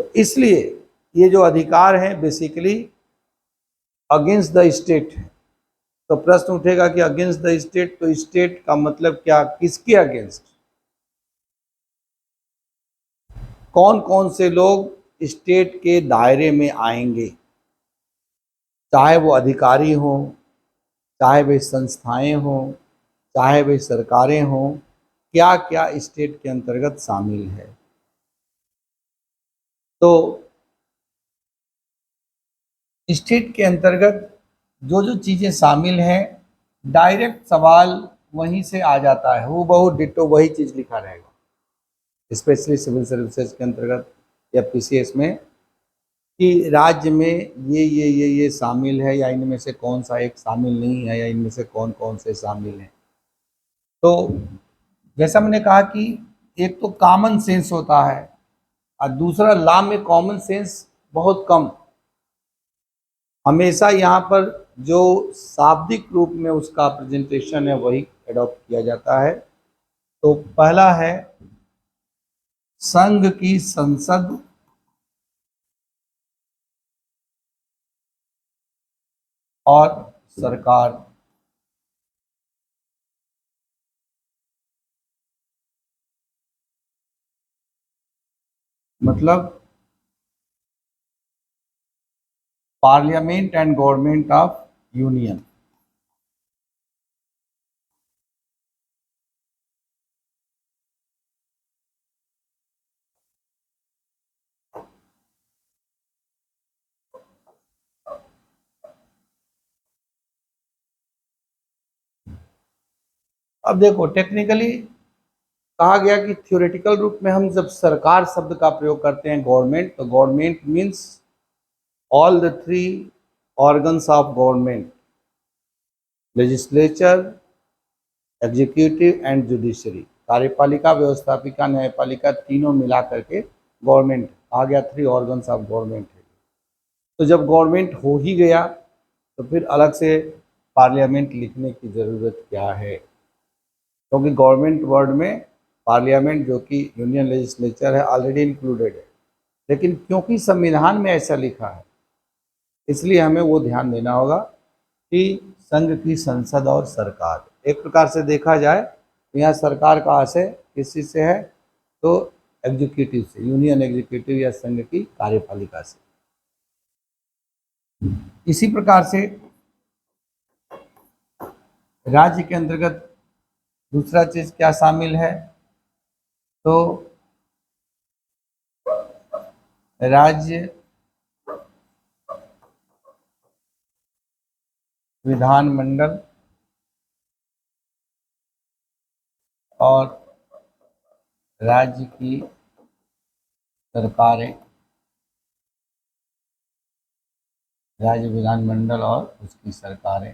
तो इसलिए ये जो अधिकार है बेसिकली अगेंस्ट द स्टेट है। तो प्रश्न उठेगा कि अगेंस्ट द स्टेट, तो स्टेट का मतलब क्या, किसके अगेंस्ट, कौन कौन से लोग स्टेट के दायरे में आएंगे, चाहे वो अधिकारी हों, चाहे वे संस्थाएं हों, चाहे वे सरकारें हों, क्या क्या स्टेट के अंतर्गत शामिल है। तो स्टेट के अंतर्गत जो जो चीज़ें शामिल हैं, डायरेक्ट सवाल वहीं से आ जाता है, वो बहुत डिट्टो वही चीज़ लिखा रहेगा, स्पेशली सिविल सर्विसेज के अंतर्गत या पीसीएस में, कि राज्य में ये शामिल है या इनमें से कौन सा एक शामिल नहीं है, या इनमें से कौन कौन से शामिल हैं। तो जैसा मैंने कहा कि एक तो कॉमन सेंस होता है और दूसरा लॉ में कॉमन सेंस बहुत कम, हमेशा यहाँ पर जो शाब्दिक रूप में उसका प्रेजेंटेशन है वही एडॉप्ट किया जाता है। तो पहला है संघ की संसद और सरकार। मतलब parliament and government of union. अब देखो टेक्निकली कहा गया कि थ्योरेटिकल रूप में हम जब सरकार शब्द का प्रयोग करते हैं गवर्नमेंट, तो government means all the three organs of government, legislature, executive and judiciary, कार्यपालिका, व्यवस्थापिका, न्यायपालिका, तीनों मिला करके गवर्नमेंट आ गया, थ्री ऑर्गन्स ऑफ गवर्नमेंट है। तो जब गवर्नमेंट हो ही गया तो फिर अलग से पार्लियामेंट लिखने की ज़रूरत क्या है, क्योंकि गवर्नमेंट वर्ड में पार्लियामेंट जो कि यूनियन लेजिस्लेचर है ऑलरेडी इंक्लूडेड है। लेकिन क्योंकि संविधान में ऐसा लिखा है इसलिए हमें वो ध्यान देना होगा कि संघ की संसद और सरकार, एक प्रकार से देखा जाए तो यहाँ सरकार का आशय किस चीज़ से है, तो एग्जीक्यूटिव से, यूनियन एग्जीक्यूटिव या संघ की कार्यपालिका से। इसी प्रकार से राज्य के अंतर्गत दूसरा चीज क्या शामिल है, तो राज्य विधानमंडल और राज्य की सरकारें, राज्य विधानमंडल और उसकी सरकारें,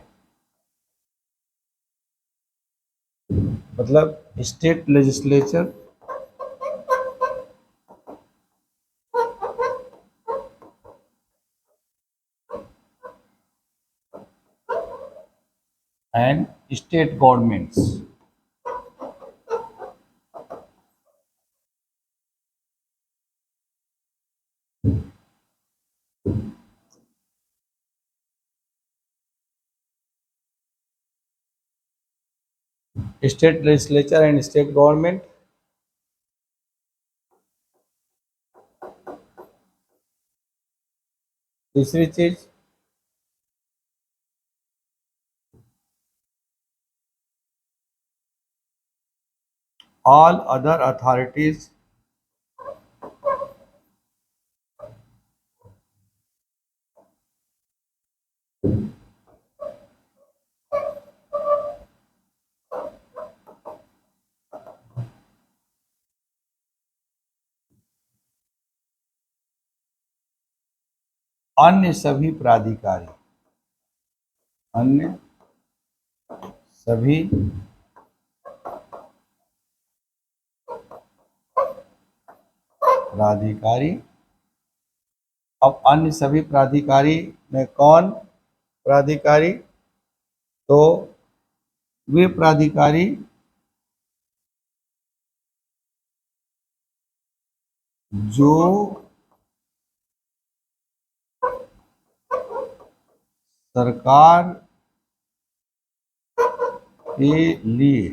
मतलब state legislature and state governments. State legislature and state government. तीसरी चीज ऑल अदर अथॉरिटीज अन्य सभी प्राधिकारी, अन्य सभी प्राधिकारी। अब अन्य सभी प्राधिकारी में कौन प्राधिकारी, तो वे प्राधिकारी जो सरकार के लिए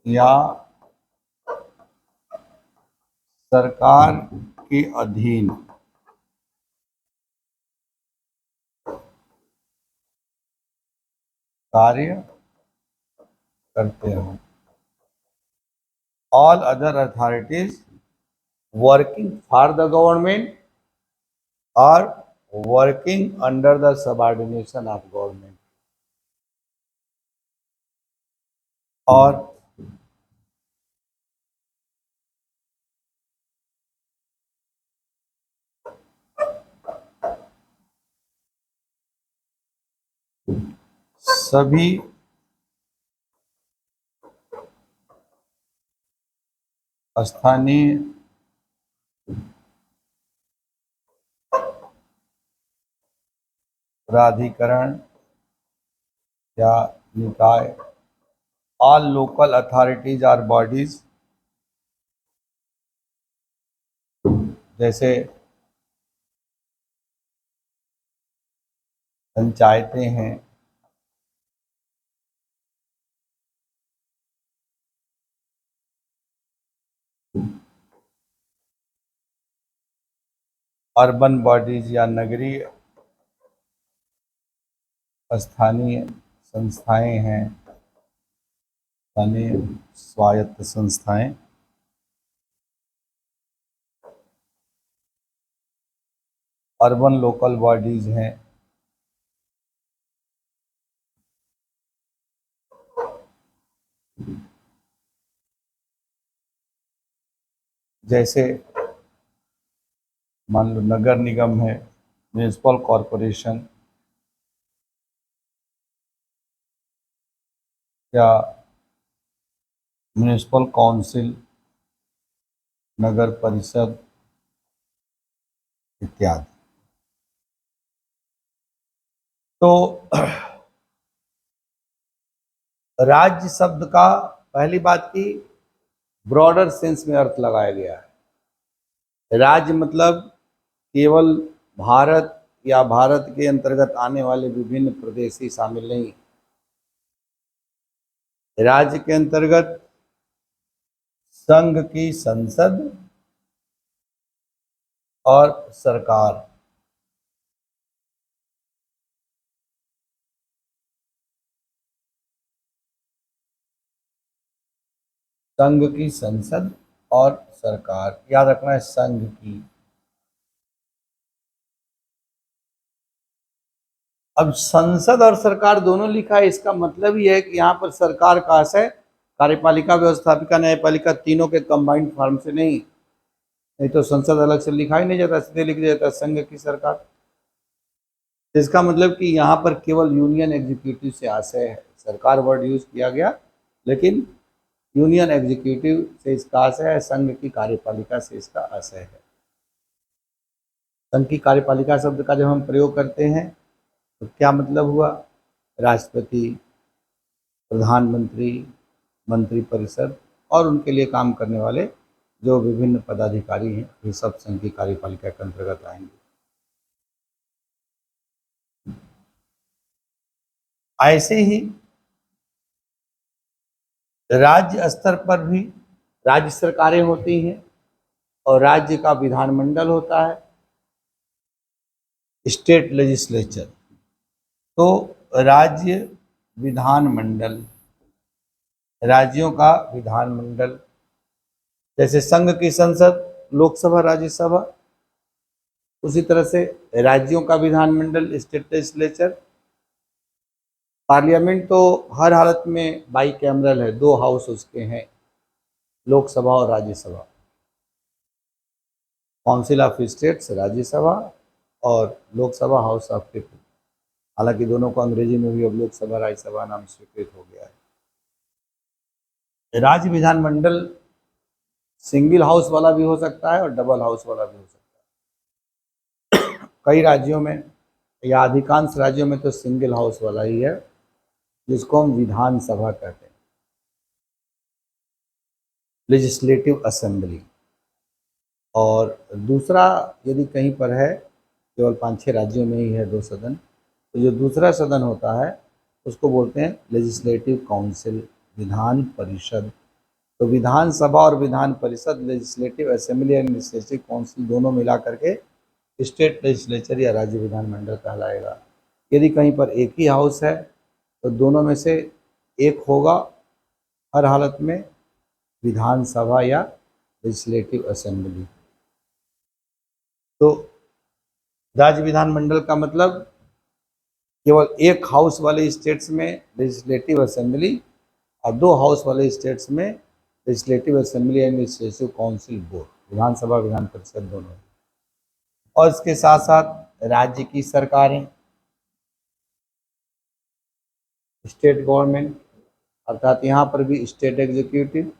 या सरकार के अधीन कार्य करते हैं। All other authorities working for the government और working under the subordination of government. और सभी स्थानीय प्राधिकरण या निकाय, ऑल लोकल अथॉरिटीज और बॉडीज, जैसे पंचायतें हैं, अर्बन बॉडीज या नगरीय स्थानीय संस्थाएं हैं, स्थानीय स्वायत्त संस्थाएं, अर्बन लोकल बॉडीज हैं, जैसे मान लो नगर निगम है, म्यूनिसिपल कॉरपोरेशन या म्यूनिसिपल काउंसिल, नगर परिषद इत्यादि। तो राज्य शब्द का पहली बात की ब्रॉडर सेंस में अर्थ लगाया गया है। राज्य मतलब केवल भारत या भारत के अंतर्गत आने वाले विभिन्न प्रदेश ही शामिल नहीं। राज्य के अंतर्गत संघ की संसद और सरकार, संघ की संसद और सरकार, याद रखना है संघ की। अब संसद और सरकार दोनों लिखा है, इसका मतलब ये है कि यहाँ पर सरकार का आशय कार्यपालिका, व्यवस्थापिका, न्यायपालिका तीनों के कंबाइंड फॉर्म से नहीं तो संसद अलग से लिखा ही नहीं जाता, सीधे लिख दिया जाता संघ की सरकार। इसका मतलब कि यहाँ पर केवल यूनियन एग्जीक्यूटिव से आशय है। सरकार वर्ड यूज किया गया लेकिन यूनियन एग्जीक्यूटिव से इसका आशय है, संघ की कार्यपालिका से इसका आशय है। संघ की कार्यपालिका शब्द का जब हम प्रयोग करते हैं तो क्या मतलब हुआ? राष्ट्रपति, प्रधानमंत्री, मंत्रिपरिषद और उनके लिए काम करने वाले जो विभिन्न पदाधिकारी हैं, ये सब संघ की कार्यपालिका के अंतर्गत आएंगे। ऐसे ही राज्य स्तर पर भी राज्य सरकारें होती हैं और राज्य का विधानमंडल होता है, स्टेट लेजिस्लेचर। तो राज्य विधानमंडल, राज्यों का विधानमंडल, जैसे संघ की संसद लोकसभा राज्यसभा, उसी तरह से राज्यों का विधानमंडल स्टेट लेजिस्लेचर। पार्लियामेंट तो हर हालत में बाई कैमरल है, दो हाउस उसके हैं, लोकसभा और Rajya Sabha. Council of states Rajya Sabha और लोकसभा हाउस ऑफ पीपल। हालांकि दोनों को अंग्रेजी में भी अब लोकसभा राज्यसभा नाम स्वीकृत हो गया है। राज्य विधानमंडल सिंगल हाउस वाला भी हो सकता है और डबल हाउस वाला भी हो सकता है। कई राज्यों में या अधिकांश राज्यों में तो सिंगल हाउस वाला ही है, जिसको हम विधानसभा कहते हैं, लेजिस्लेटिव असेंबली। और दूसरा यदि कहीं पर है केवल 5-6 राज्यों में ही है 2 सदन। तो जो दूसरा सदन होता है उसको बोलते हैं लेजिस्लेटिव काउंसिल, विधान परिषद। तो विधानसभा और Vidhan Parishad, legislative assembly and legislative council दोनों मिला करके स्टेट लेजिस्लेचर या राज्य विधानमंडल कहलाएगा। यदि कहीं पर एक ही हाउस है तो दोनों में से एक होगा हर हालत में, विधानसभा या लेजिस्लेटिव असेंबली। तो राज्य विधानमंडल का मतलब केवल एक हाउस वाले स्टेट्स में लेजिस्लेटिव असेंबली और 2 हाउस वाले स्टेट्स में legislative assembly and legislative council board, विधानसभा विधान परिषद दोनों। और इसके साथ साथ राज्य की सरकारें, स्टेट गवर्नमेंट, अर्थात यहाँ पर भी state executive,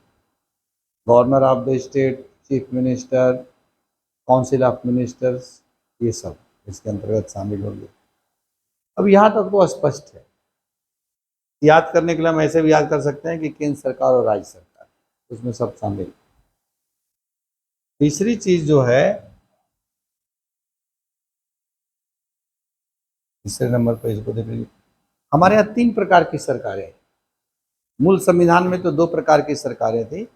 governor of the state, chief minister, council of ministers, ये सब इसके अंतर्गत शामिल होंगे। अब यहाँ तक तो स्पष्ट है। याद करने के लिए हम ऐसे भी याद कर सकते हैं कि केंद्र सरकार और राज्य सरकार, उसमें सब शामिल। तीसरी चीज जो है, तीसरे नंबर पर इसको देख लीजिए, हमारे यहाँ 3 प्रकार की सरकारें हैं। मूल संविधान में तो 2 प्रकार की सरकारें थी,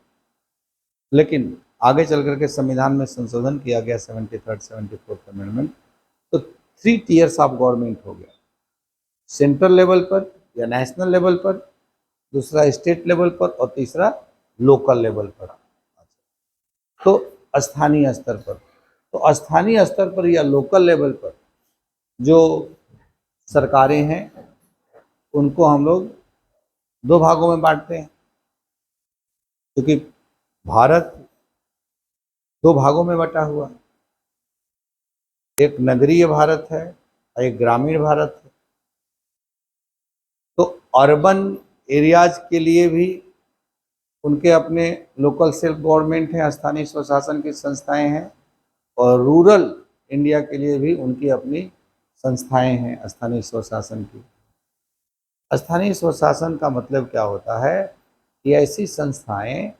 लेकिन आगे चल करके संविधान में संशोधन किया गया 73rd 74th अमेंडमेंट, तो 3 टियर्स ऑफ गवर्नमेंट हो गया। सेंट्रल लेवल पर या नेशनल लेवल पर, दूसरा स्टेट लेवल पर और तीसरा लोकल लेवल पर। तो स्थानीय स्तर पर, तो स्थानीय स्तर पर या लोकल लेवल पर जो सरकारें हैं उनको हम लोग 2 भागों में बांटते हैं, क्योंकि भारत 2 भागों में बटा हुआ, एक नगरीय भारत है और एक ग्रामीण भारत है। तो अर्बन एरियाज के लिए भी उनके अपने लोकल सेल्फ गवर्नमेंट हैं, स्थानीय स्वशासन की संस्थाएं हैं, और रूरल इंडिया के लिए भी उनकी अपनी संस्थाएं हैं स्थानीय स्वशासन की। स्थानीय स्वशासन का मतलब क्या होता है कि ऐसी संस्थाएं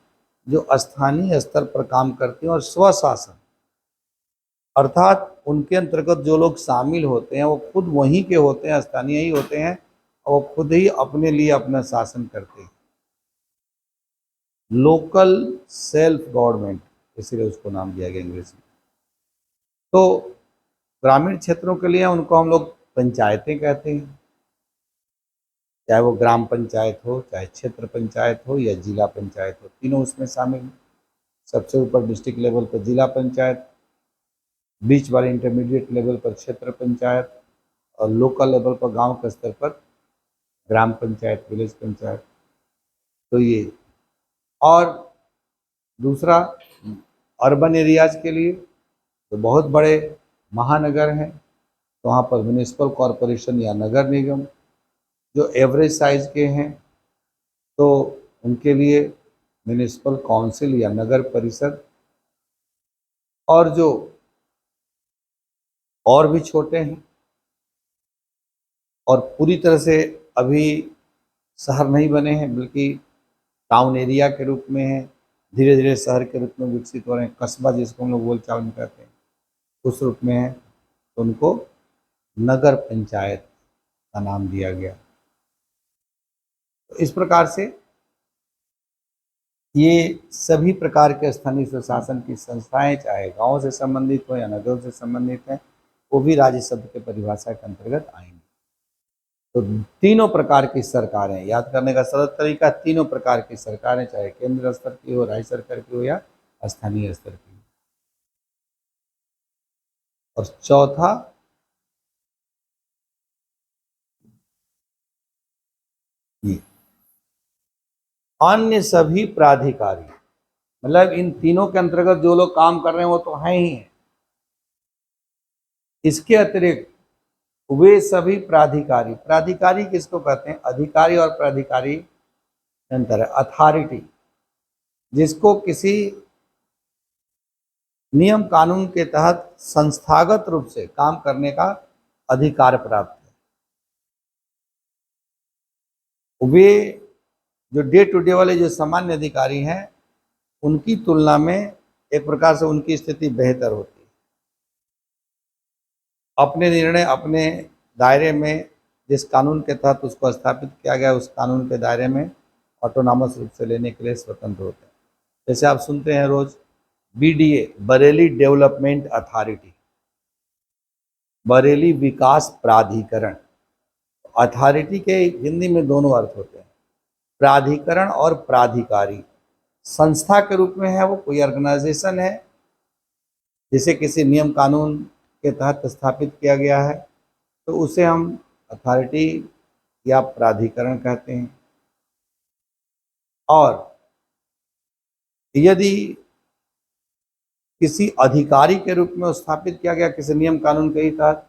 जो स्थानीय स्तर पर काम करती हैं, और स्वशासन अर्थात उनके अंतर्गत जो लोग शामिल होते हैं वो खुद वहीं के होते हैं, स्थानीय ही होते हैं, और वो खुद ही अपने लिए अपना शासन करते हैं। लोकल सेल्फ गवर्नमेंट, इसीलिए उसको नाम दिया गया अंग्रेजी में। तो ग्रामीण क्षेत्रों के लिए उनको हम लोग पंचायतें कहते हैं, चाहे वो ग्राम पंचायत हो, चाहे क्षेत्र पंचायत हो या जिला पंचायत हो, तीनों उसमें शामिल हैं। सबसे ऊपर डिस्ट्रिक्ट लेवल पर जिला पंचायत, बीच वाले इंटरमीडिएट लेवल पर क्षेत्र पंचायत, और लोकल लेवल पर गांव के स्तर पर ग्राम पंचायत, विलेज पंचायत। तो ये, और दूसरा अर्बन एरियाज के लिए तो बहुत बड़े महानगर हैं, तो वहाँ पर म्यूनिसिपल कॉरपोरेशन या नगर निगम। जो एवरेज साइज के हैं तो उनके लिए म्यूनिसिपल काउंसिल या नगर परिषद, और जो और भी छोटे हैं और पूरी तरह से अभी शहर नहीं बने हैं, बल्कि टाउन एरिया के रूप में हैं, धीरे धीरे शहर के रूप में विकसित हो रहे हैं, कस्बा जिसको हम लोग बोलचाल में कहते हैं, उस रूप में है, तो उनको नगर पंचायत का नाम दिया गया। तो इस प्रकार से ये सभी प्रकार के स्थानीय स्वशासन की संस्थाएं, चाहे गांव से संबंधित हो या नगरों से संबंधित हैं, वो भी राज्य शब्द के परिभाषा के अंतर्गत आएंगे। तो तीनों प्रकार की सरकारें, याद करने का सरल तरीका, तीनों प्रकार की सरकारें, चाहे केंद्र स्तर की हो, राज्य सरकार की हो या स्थानीय स्तर की। और चौथा, ये अन्य सभी प्राधिकारी, मतलब इन तीनों के अंतर्गत जो लोग काम कर रहे हैं वो तो हैं ही हैं, इसके अतिरिक्त वे सभी प्राधिकारी, प्राधिकारी किसको कहते हैं? अधिकारी और प्राधिकारी अंतर है। अथॉरिटी, जिसको किसी नियम कानून के तहत संस्थागत रूप से काम करने का अधिकार प्राप्त है, वे जो डे टू डे वाले जो सामान्य अधिकारी हैं उनकी तुलना में एक प्रकार से उनकी स्थिति बेहतर होती है। अपने निर्णय अपने दायरे में जिस कानून के तहत उसको स्थापित किया गया उस कानून के दायरे में ऑटोनॉमस रूप से लेने के लिए स्वतंत्र होते हैं। जैसे आप सुनते हैं रोज BDA, Bareilly development authority, Bareilly विकास प्राधिकरण। अथॉरिटी के हिंदी में दोनों अर्थ होते हैं, प्राधिकरण और प्राधिकारी। संस्था के रूप में है वो, कोई ऑर्गेनाइजेशन है जिसे किसी नियम कानून के तहत स्थापित किया गया है, तो उसे हम अथॉरिटी या प्राधिकरण कहते हैं। और यदि किसी अधिकारी के रूप में स्थापित किया गया किसी नियम कानून के ही तहत,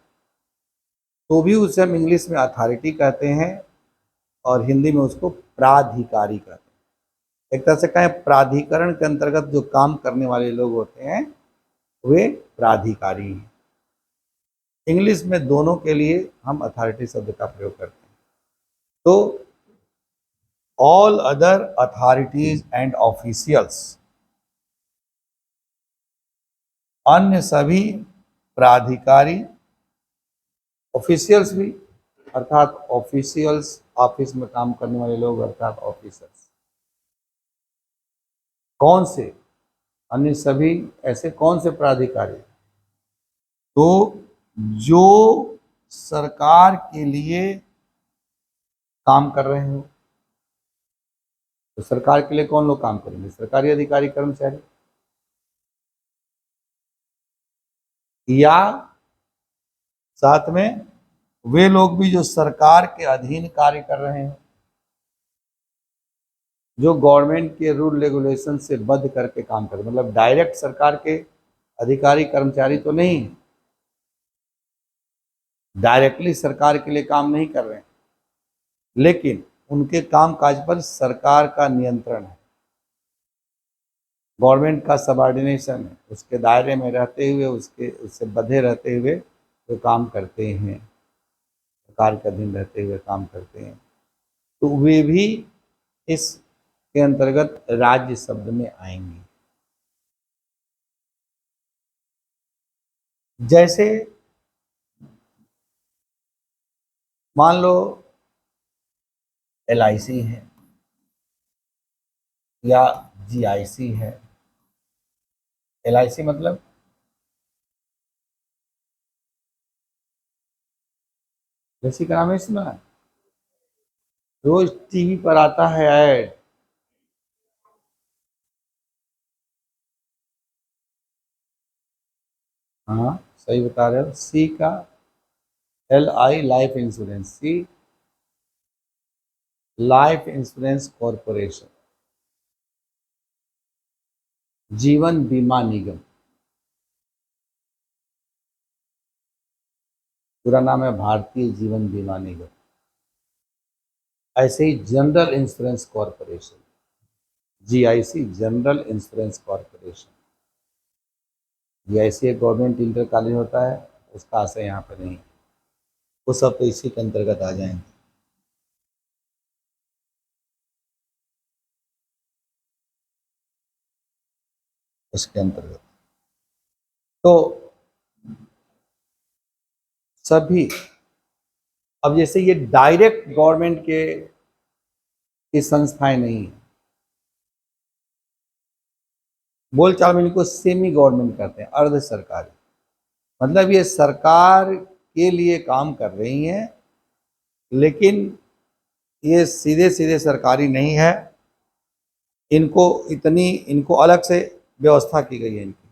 तो भी उसे हम इंग्लिश में अथॉरिटी कहते हैं और हिंदी में उसको प्राधिकारी कहते हैं। एक तरह से कहें प्राधिकरण के अंतर्गत जो काम करने वाले लोग होते हैं वे प्राधिकारी हैं। इंग्लिश में दोनों के लिए हम अथॉरिटी शब्द का प्रयोग करते हैं। तो all other authorities and officials, अन्य सभी प्राधिकारी, ऑफिशियल्स भी अर्थात ऑफिशियल्स, ऑफिस में काम करने वाले लोग अर्थात ऑफिसर्स। कौन से अन्य सभी, ऐसे कौन से प्राधिकारी? तो जो सरकार के लिए काम कर रहे हो। तो सरकार के लिए कौन लोग काम करेंगे? सरकारी अधिकारी कर्मचारी, या साथ में वे लोग भी जो सरकार के अधीन कार्य कर रहे हैं, जो गवर्नमेंट के रूल रेगुलेशन से बद्ध करके काम कर, मतलब डायरेक्ट सरकार के अधिकारी कर्मचारी तो नहीं, डायरेक्टली सरकार के लिए काम नहीं कर रहे हैं, लेकिन उनके काम काज पर सरकार का नियंत्रण है, गवर्नमेंट का सबऑर्डिनेशन है, उसके दायरे में रहते हुए उससे बंधे रहते हुए जो काम करते हैं, सरकार के अधीन रहते हुए काम करते हैं, तो वे भी इस के अंतर्गत राज्य शब्द में आएंगे। जैसे मान लो LIC है या GIC है। LIC मतलब LIC का नाम है, सुना है? रोज टीवी पर आता है ऐड। हाँ सही बता रहे हो। C का LI life insurance, C life insurance corporation, जीवन बीमा निगम, पूरा नाम है भारतीय जीवन बीमा निगम। ऐसे ही general insurance corporation, GIC general insurance corporation. GIC एक गवर्नमेंट इंटरकालीन होता है, उसका आशय यहाँ पर नहीं, वो सब तो इसी के अंतर्गत आ जाएंगे। उसके अंतर्गत तो सभी, अब जैसे ये डायरेक्ट गवर्नमेंट के की संस्थाएं नहीं है, बोलचाल में इनको सेमी गवर्नमेंट कहते हैं, अर्ध सरकारी, मतलब ये सरकार के लिए काम कर रही हैं लेकिन ये सीधे सीधे सरकारी नहीं है, इनको अलग से व्यवस्था की गई है इनकी।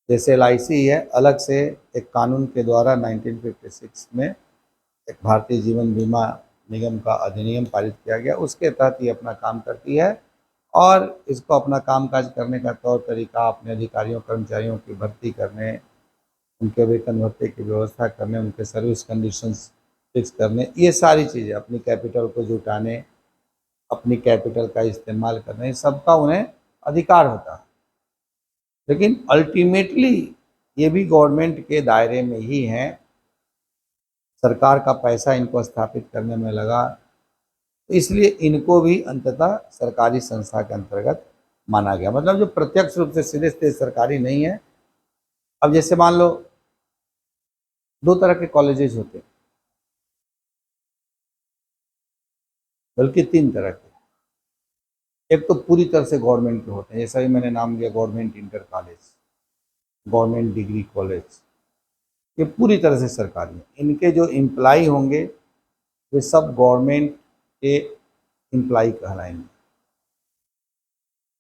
जैसे LIC है, अलग से एक कानून के द्वारा 1956 में एक भारतीय जीवन बीमा निगम का अधिनियम पारित किया गया, उसके तहत ये अपना काम करती है और इसको अपना कामकाज करने का तौर तरीका, अपने अधिकारियों कर्मचारियों की भर्ती करने, उनके वेतन भत्ते की व्यवस्था करने, उनके सर्विस कंडीशंस फिक्स करने, ये सारी चीज़ें, अपनी कैपिटल को जुटाने, अपनी कैपिटल का इस्तेमाल करने, सबका उन्हें अधिकार होता है। लेकिन अल्टीमेटली ये भी गवर्नमेंट के दायरे में ही हैं, सरकार का पैसा इनको स्थापित करने में लगा, तो इसलिए इनको भी अंततः सरकारी संस्था के अंतर्गत माना गया, मतलब जो प्रत्यक्ष रूप से सीधे सीधे सरकारी नहीं है। अब जैसे मान लो दो तरह के कॉलेजेस होते हैं, बल्कि तीन तरह के। एक तो पूरी तरह से गवर्नमेंट के होते हैं, जैसा भी मैंने नाम लिया, government inter college, government degree college, ये पूरी तरह से सरकारी हैं। इनके जो एम्प्लाई होंगे वे सब गवर्नमेंट के एम्प्लाई कहलाएंगे।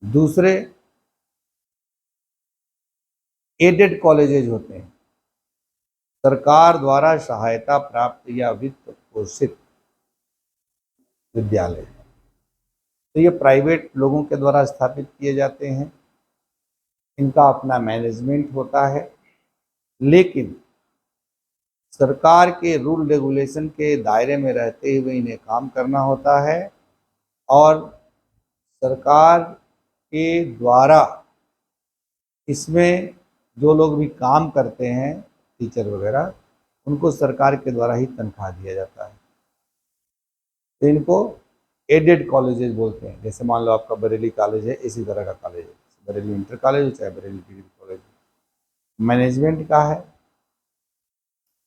दूसरे एडेड कॉलेजेज होते हैं, सरकार द्वारा सहायता प्राप्त या वित्त पोषित विद्यालय। तो ये प्राइवेट लोगों के द्वारा स्थापित किए जाते हैं, इनका अपना मैनेजमेंट होता है, लेकिन सरकार के रूल रेगुलेशन के दायरे में रहते हुए इन्हें काम करना होता है। और सरकार के द्वारा इसमें जो लोग भी काम करते हैं, टीचर वगैरह, उनको सरकार के द्वारा ही तनख्वाह दिया जाता है। तो इनको एडेड कॉलेजेस बोलते हैं। जैसे मान लो आपका बरेली कॉलेज है, इसी तरह का कॉलेज है, बरेली इंटर कॉलेज हो चाहे बरेली डिग्री कॉलेज, मैनेजमेंट का है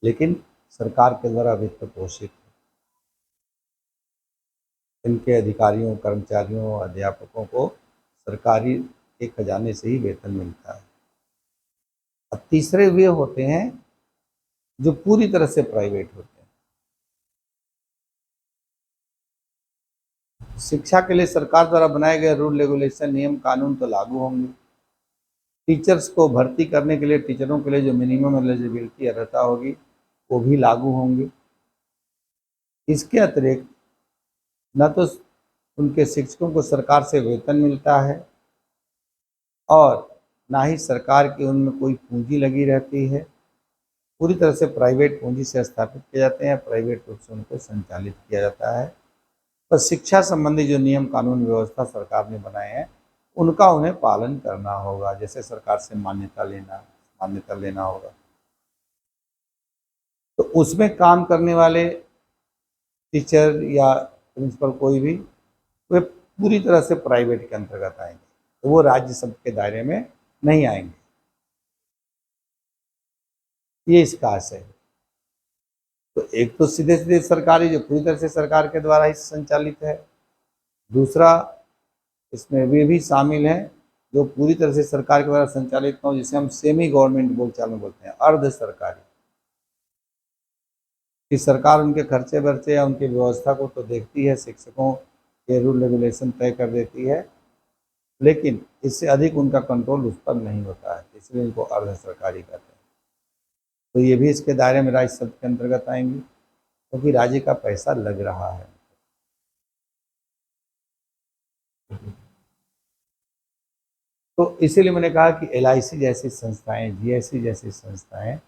लेकिन सरकार के द्वारा वित्त पोषित। इनके अधिकारियों, कर्मचारियों, अध्यापकों को सरकारी के खजाने से ही वेतन मिलता है। और तीसरे वे होते हैं जो पूरी तरह से प्राइवेट होते हैं। शिक्षा के लिए सरकार द्वारा बनाए गए रूल रेगुलेशन, नियम कानून तो लागू होंगे। टीचर्स को भर्ती करने के लिए, टीचरों के लिए जो मिनिमम एलिजिबिलिटी अर्हता होगी वो भी लागू होंगे। इसके अतिरिक्त न तो उनके शिक्षकों को सरकार से वेतन मिलता है और ना ही सरकार की उनमें कोई पूंजी लगी रहती है। पूरी तरह से प्राइवेट पूंजी से स्थापित किए जाते हैं, प्राइवेट रूप से उनको संचालित किया जाता है। पर शिक्षा संबंधी जो नियम कानून व्यवस्था सरकार ने बनाए हैं उनका उन्हें पालन करना होगा। जैसे सरकार से मान्यता लेना होगा। तो उसमें काम करने वाले टीचर या प्रिंसिपल कोई भी, वे पूरी तरह से प्राइवेट के अंतर्गत आएंगे, तो वो राज्य सब के दायरे में नहीं आएंगे। ये इसका आशय है। तो एक तो सीधे सीधे सरकारी, जो पूरी तरह से सरकार के द्वारा ही संचालित है। दूसरा, इसमें वे भी शामिल हैं जो पूरी तरह से सरकार के द्वारा संचालित हो, जिसे हम सेमी गवर्नमेंट बोलचाल में बोलते हैं, अर्ध सरकारी। कि सरकार उनके खर्चे वर्चे या उनकी व्यवस्था को तो देखती है, शिक्षकों के रूल रेगुलेशन तय कर देती है, लेकिन इससे अधिक उनका कंट्रोल उस पर नहीं होता है, इसलिए इनको अर्ध सरकारी कहते हैं। तो ये भी इसके दायरे में राज्य शब्द के अंतर्गत आएंगे, क्योंकि राज्य का पैसा लग रहा है। तो इसीलिए मैंने कहा कि LIC जैसी संस्थाएं, GIC जैसी संस्थाएं,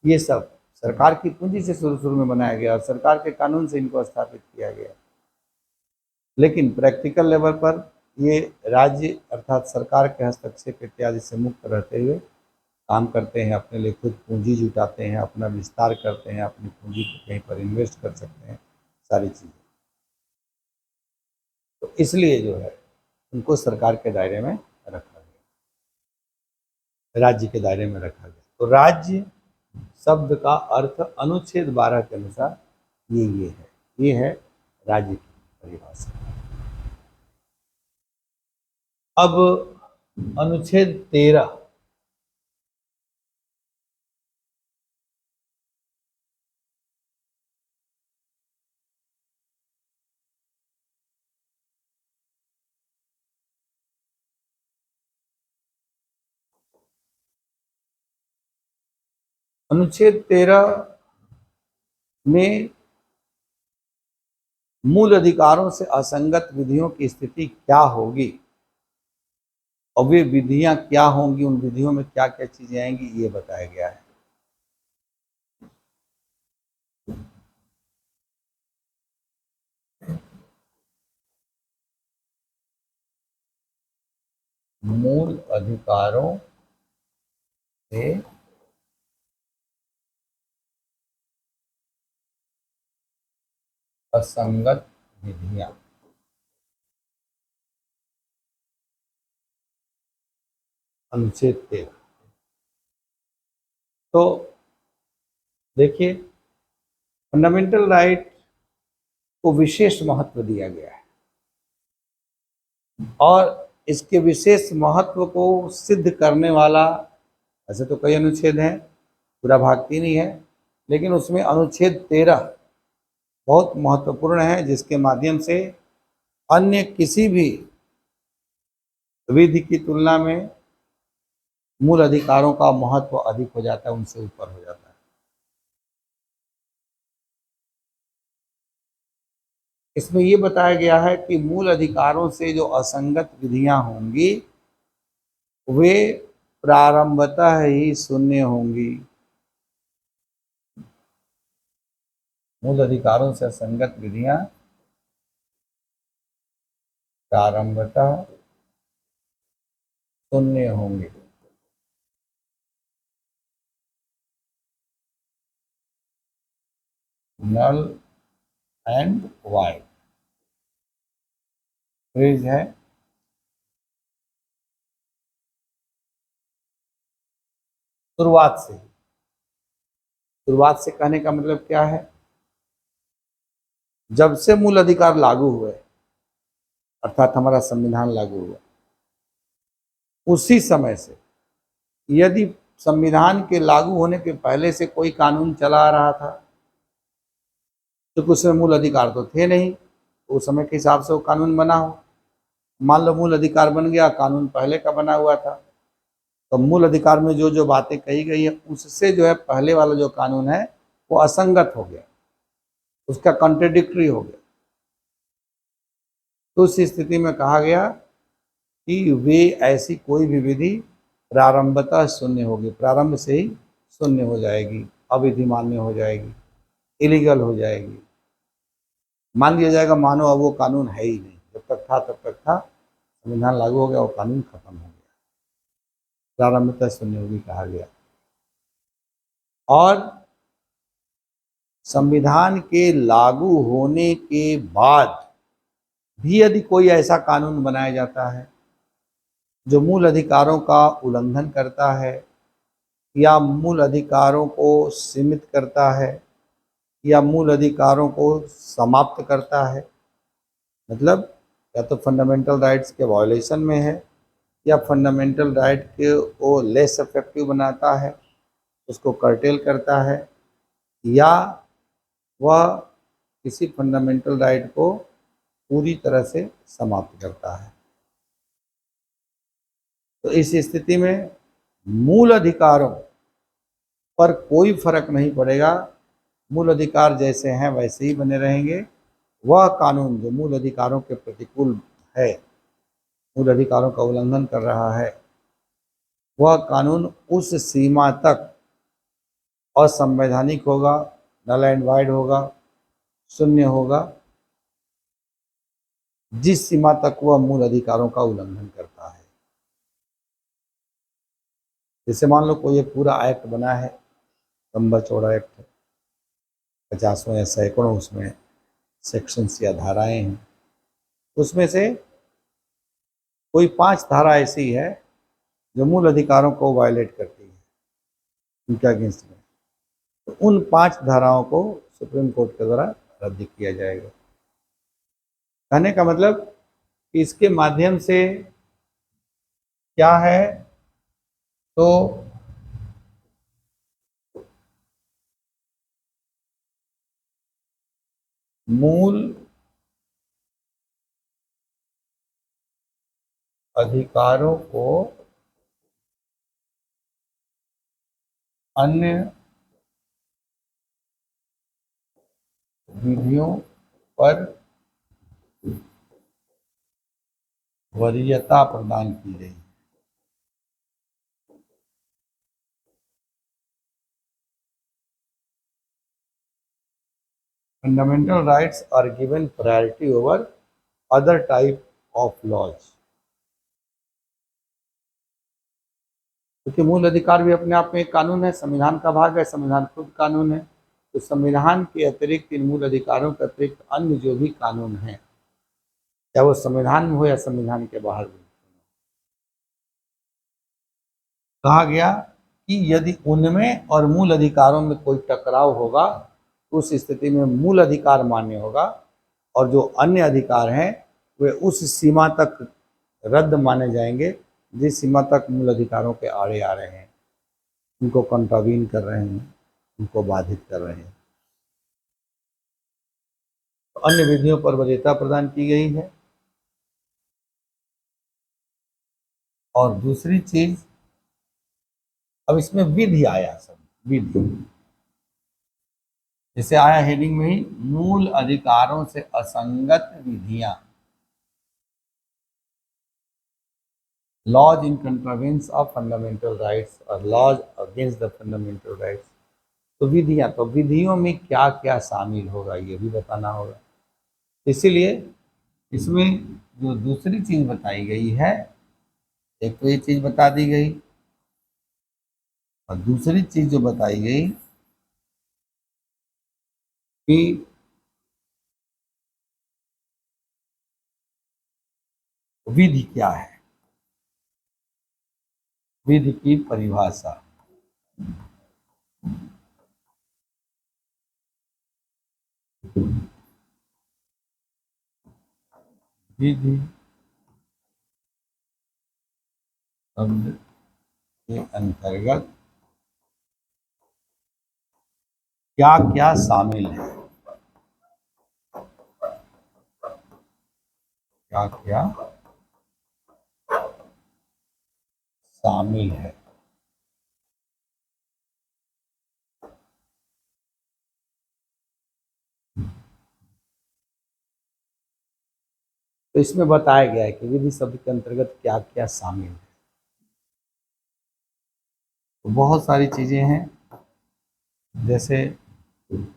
ये सब सरकार की पूंजी से शुरू शुरू में बनाया गया और सरकार के कानून से इनको स्थापित किया गया। लेकिन प्रैक्टिकल लेवल पर ये राज्य अर्थात सरकार के हस्तक्षेप इत्यादि से मुक्त रहते हुए काम करते हैं, अपने लिए खुद पूंजी जुटाते हैं, अपना विस्तार करते हैं, अपनी पूंजी को कहीं पर इन्वेस्ट कर सकते हैं, सारी चीज़ें। तो इसलिए जो है उनको सरकार के दायरे में रखा गया, राज्य के दायरे में रखा गया। तो राज्य शब्द का अर्थ अनुच्छेद 12 के अनुसार ये है राज्य की परिभाषा। अब अनुच्छेद 13, अनुच्छेद 13 में मूल अधिकारों से असंगत विधियों की स्थिति क्या होगी और वे विधियां क्या होंगी, उन विधियों में क्या क्या चीजें आएंगी, ये बताया गया है। मूल अधिकारों से असंगत विधियां, अनुच्छेद 13। तो देखिए, फंडामेंटल राइट को विशेष महत्व दिया गया है और इसके विशेष महत्व को सिद्ध करने वाला, ऐसे तो कई अनुच्छेद हैं, पूरा भाग 3 ही है, लेकिन उसमें अनुच्छेद 13 बहुत महत्वपूर्ण है, जिसके माध्यम से अन्य किसी भी विधि की तुलना में मूल अधिकारों का महत्व अधिक हो जाता है, उनसे ऊपर हो जाता है। इसमें ये बताया गया है कि मूल अधिकारों से जो असंगत विधियां होंगी वे प्रारंभतः ही शून्य होंगी। मूल अधिकारों से असंगत विधियां प्रारंभतः शून्य होंगी। नल एंड वाइड फ्रेज है। शुरुआत से कहने का मतलब क्या है? जब से मूल अधिकार लागू हुए, अर्थात हमारा संविधान लागू हुआ, उसी समय से, यदि संविधान के लागू होने के पहले से कोई कानून चला आ रहा था तो उसमें मूल अधिकार तो थे नहीं, तो उस समय के हिसाब से वो कानून बना हो। मान लो मूल अधिकार बन गया, कानून पहले का बना हुआ था, तो मूल अधिकार में जो जो बातें कही गई है उससे जो है पहले वाला जो कानून है वो असंगत हो गया, उसका कॉन्ट्रडिक्टरी हो गया। तो उस स्थिति में कहा गया कि वे ऐसी कोई भी विधि प्रारंभतः शून्य होगी, प्रारंभ से ही शून्य हो जाएगी, अविधि मान्य हो जाएगी, इलीगल हो जाएगी। मान लिया जाएगा मानो अब वो कानून है ही नहीं, जब तक था तब तक था, संविधान लागू हो गया वो कानून खत्म हो गया, प्रारंभतः शून्य होगी कहा गया। और संविधान के लागू होने के बाद भी यदि कोई ऐसा कानून बनाया जाता है जो मूल अधिकारों का उल्लंघन करता है या मूल अधिकारों को सीमित करता है या मूल अधिकारों को समाप्त करता है, मतलब या तो फंडामेंटल राइट्स के वायलेशन में है या फंडामेंटल राइट के वो लेस इफेक्टिव बनाता है, उसको कर्टेल करता है, या वह किसी फंडामेंटल राइट को पूरी तरह से समाप्त करता है, तो इस स्थिति में मूल अधिकारों पर कोई फर्क नहीं पड़ेगा, मूल अधिकार जैसे हैं वैसे ही बने रहेंगे। वह कानून जो मूल अधिकारों के प्रतिकूल है, मूल अधिकारों का उल्लंघन कर रहा है, वह कानून उस सीमा तक असंवैधानिक होगा, नल एंड वाइड होगा, शून्य होगा, जिस सीमा तक वह मूल अधिकारों का उल्लंघन करता है। जैसे मान लो कोई एक पूरा एक्ट बना है, लंबा चौड़ा एक्ट, 50 या सैकड़ों उसमें सेक्शंस या धाराएं हैं, उसमें से कोई 5 धारा ऐसी है जो मूल अधिकारों को वायलेट करती है, उनके अगेंस्ट में, तो उन 5 धाराओं को सुप्रीम कोर्ट के द्वारा रद्द किया जाएगा। कहने का मतलब कि इसके माध्यम से क्या है, तो मूल अधिकारों को अन्य विधियों पर वरीयता प्रदान की गई। Fundamental rights are given priority over other type of laws, क्योंकि मूल अधिकार भी अपने आप में एक कानून है, संविधान का भाग है, संविधान खुद कानून है, तो संविधान के अतिरिक्त, इन मूल अधिकारों के अतिरिक्त अन्य जो भी कानून हैं, चाहे वो संविधान में हो या संविधान के बाहर भी, कहा गया कि यदि उनमें और मूल अधिकारों में कोई टकराव होगा तो उस स्थिति में मूल अधिकार मान्य होगा और जो अन्य अधिकार हैं वे उस सीमा तक रद्द माने जाएंगे जिस सीमा तक मूल अधिकारों के आड़े आ रहे हैं, उनको कंट्रावीन कर रहे हैं, उनको बाधित कर रहे हैं। तो अन्य विधियों पर वरीयता प्रदान की गई है। और दूसरी चीज, अब इसमें विधि आया, सब विधि जैसे आया हेडिंग में ही, मूल अधिकारों से असंगत विधियां, laws in contravention of fundamental rights और laws against the fundamental rights. तो विधियां, तो विधियों में क्या क्या शामिल होगा ये भी बताना होगा। इसीलिए इसमें जो दूसरी चीज बताई गई है, एक तो ये चीज बता दी गई और दूसरी चीज जो बताई गई कि विधि क्या है, विधि की परिभाषा। विधि शब्द के अंतर्गत क्या क्या शामिल है, क्या क्या शामिल है। तो इसमें बताया गया है कि विधि शब्द के अंतर्गत क्या क्या शामिल है। तो बहुत सारी चीजें हैं, जैसे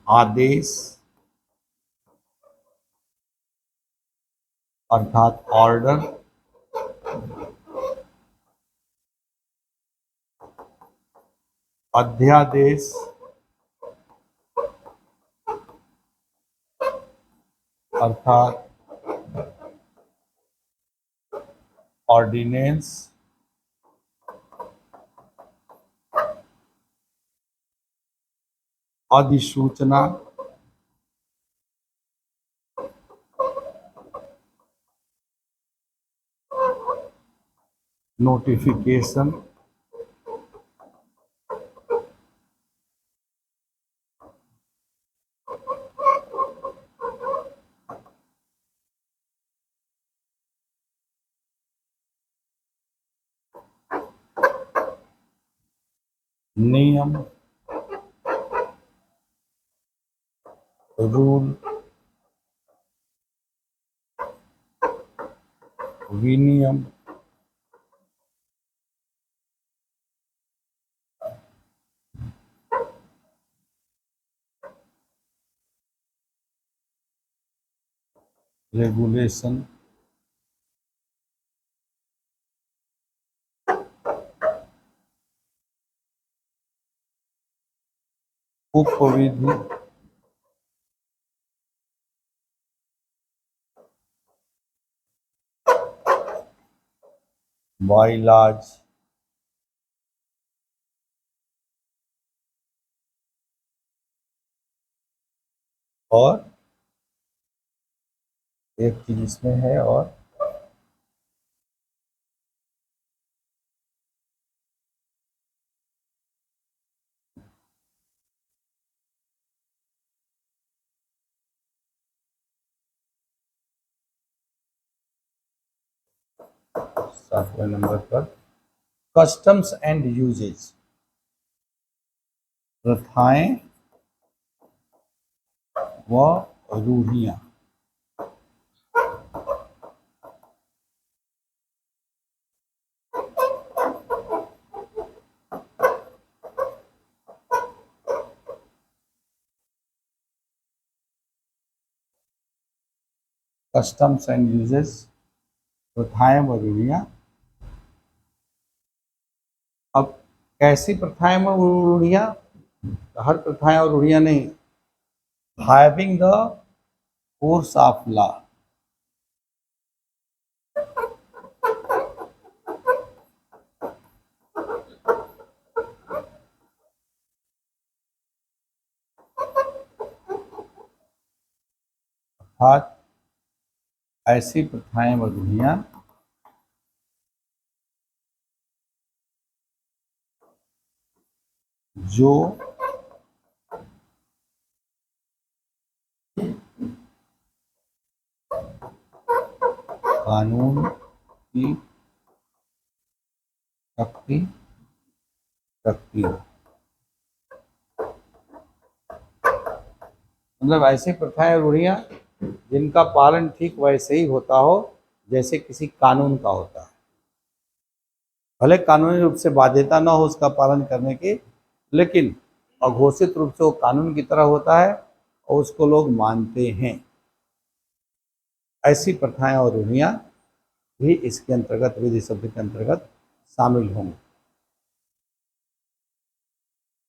आदेश अर्थात ऑर्डर, अध्यादेश अर्थात ऑर्डिनेंस, अधिसूचना, नोटिफिकेशन, नियम, रूल, विनियम, रेगुलेशन, उपविधि, बाइलॉज, और एक चीज इसमें है, और सातवें नंबर पर कस्टम्स एंड यूजेज, प्रथाएं व रूढ़ियां। कस्टम्स एंड यूजेस, प्रथाएं व रूढ़ियां। अब कैसी प्रथाएं व रूढ़ियां, हर प्रथाएं और रूढ़ियां नहीं, having the force of law, अर्थात ऐसी प्रथाएं व रूढ़ियां जो कानून की शक्ति रखती हो। मतलब ऐसी प्रथाएं और रूढ़ियां जिनका पालन ठीक वैसे ही होता हो जैसे किसी कानून का होता है। भले कानूनी रूप से बाध्यता न हो उसका पालन करने की, लेकिन अघोषित रूप से वो कानून की तरह होता है और उसको लोग मानते हैं। ऐसी प्रथाएं और रूढ़ियां भी इसके अंतर्गत, विधि शब्द के अंतर्गत शामिल होंगी।